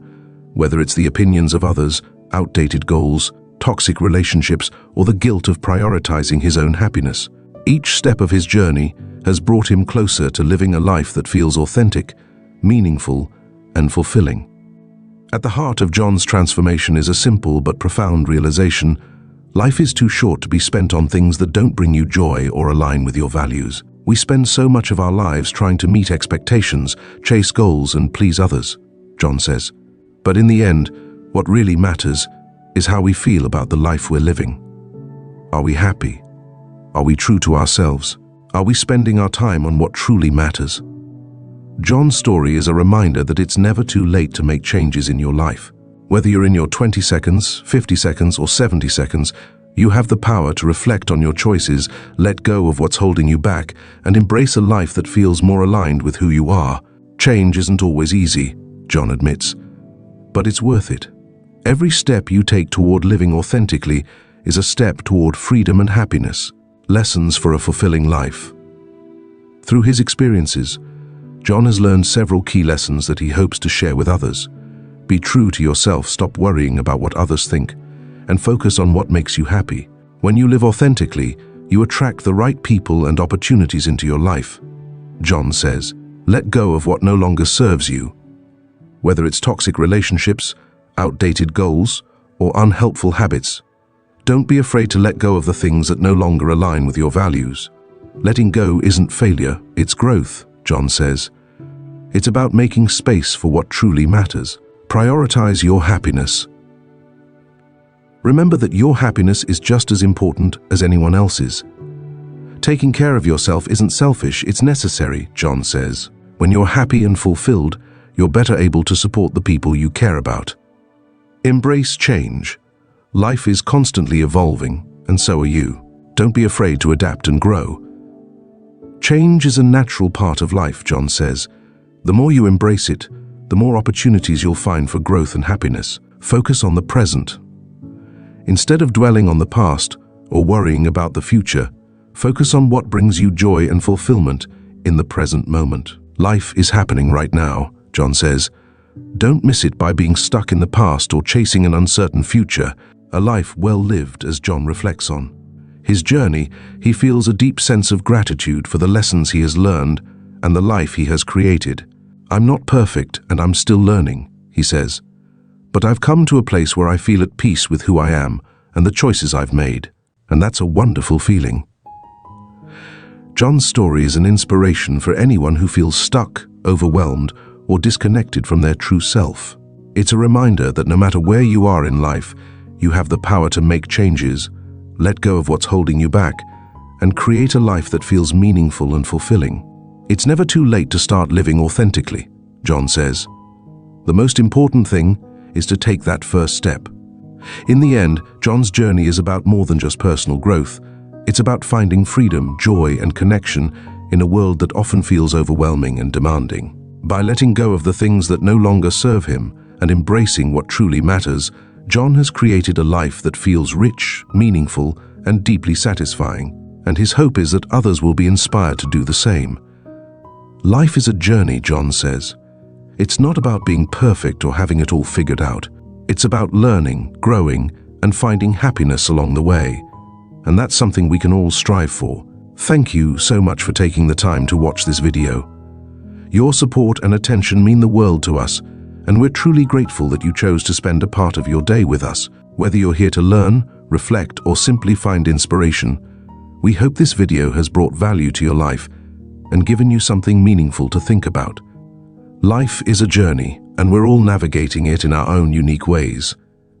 S1: whether it's the opinions of others, outdated goals, toxic relationships, or the guilt of prioritizing his own happiness. Each step of his journey has brought him closer to living a life that feels authentic, meaningful, and fulfilling. At the heart of John's transformation is a simple but profound realization: life is too short to be spent on things that don't bring you joy or align with your values. We spend so much of our lives trying to meet expectations, chase goals, and please others, John says. But in the end, what really matters is how we feel about the life we're living. Are we happy? Are we true to ourselves? Are we spending our time on what truly matters? John's story is a reminder that it's never too late to make changes in your life. Whether you're in your 20 seconds, 50 seconds, or 70 seconds, you have the power to reflect on your choices, let go of what's holding you back, and embrace a life that feels more aligned with who you are. Change isn't always easy, John admits, but it's worth it. Every step you take toward living authentically is a step toward freedom and happiness. Lessons for a fulfilling life. Through his experiences, John has learned several key lessons that he hopes to share with others. Be true to yourself, stop worrying about what others think, and focus on what makes you happy. When you live authentically, you attract the right people and opportunities into your life. John says, let go of what no longer serves you. Whether it's toxic relationships, outdated goals, or unhelpful habits, don't be afraid to let go of the things that no longer align with your values. Letting go isn't failure, it's growth, John says. It's about making space for what truly matters. Prioritize your happiness. Remember that your happiness is just as important as anyone else's. Taking care of yourself isn't selfish, it's necessary, John says. When you're happy and fulfilled, you're better able to support the people you care about. Embrace change. Life is constantly evolving, and so are you. Don't be afraid to adapt and grow. Change is a natural part of life, John says. The more you embrace it, the more opportunities you'll find for growth and happiness. Focus on the present. Instead of dwelling on the past or worrying about the future, focus on what brings you joy and fulfillment in the present moment. Life is happening right now, John says. Don't miss it by being stuck in the past or chasing an uncertain future. A life well lived, as John reflects on his journey, he feels a deep sense of gratitude for the lessons he has learned and the life he has created. I'm not perfect and I'm still learning, he says, but I've come to a place where I feel at peace with who I am and the choices I've made, and that's a wonderful feeling. John's story is an inspiration for anyone who feels stuck, overwhelmed, or disconnected from their true self. It's a reminder that no matter where you are in life, you have the power to make changes, let go of what's holding you back, and create a life that feels meaningful and fulfilling. It's never too late to start living authentically, John says. The most important thing is to take that first step. In the end, John's journey is about more than just personal growth. It's about finding freedom, joy, and connection in a world that often feels overwhelming and demanding. By letting go of the things that no longer serve him and embracing what truly matters, John has created a life that feels rich, meaningful, and deeply satisfying, and his hope is that others will be inspired to do the same. Life is a journey, John says. It's not about being perfect or having it all figured out. It's about learning, growing, and finding happiness along the way. And that's something we can all strive for. Thank you so much for taking the time to watch this video. Your support and attention mean the world to us, and we're truly grateful that you chose to spend a part of your day with us. Whether you're here to learn, reflect, or simply find inspiration, we hope this video has brought value to your life and given you something meaningful to think about. Life is a journey, and we're all navigating it in our own unique ways.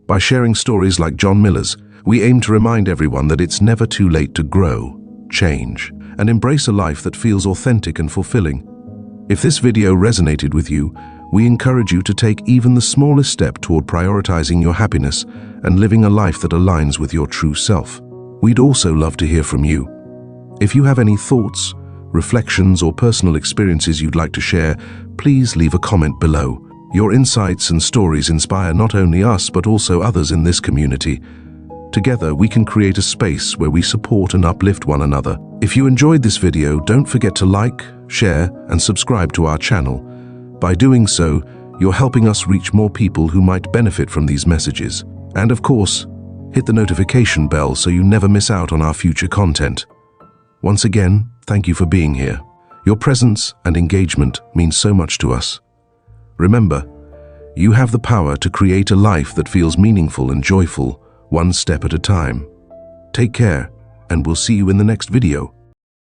S1: By sharing stories like John Miller's, we aim to remind everyone that it's never too late to grow, change, and embrace a life that feels authentic and fulfilling. If this video resonated with you, we encourage you to take even the smallest step toward prioritizing your happiness and living a life that aligns with your true self. We'd also love to hear from you. If you have any thoughts, reflections, or personal experiences you'd like to share, please leave a comment below. Your insights and stories inspire not only us but also others in this community. Together, we can create a space where we support and uplift one another. If you enjoyed this video, don't forget to like, share, and subscribe to our channel. By doing so, you're helping us reach more people who might benefit from these messages. And of course, hit the notification bell so you never miss out on our future content. Once again, thank you for being here. Your presence and engagement mean so much to us. Remember, you have the power to create a life that feels meaningful and joyful, one step at a time. Take care, and we'll see you in the next video.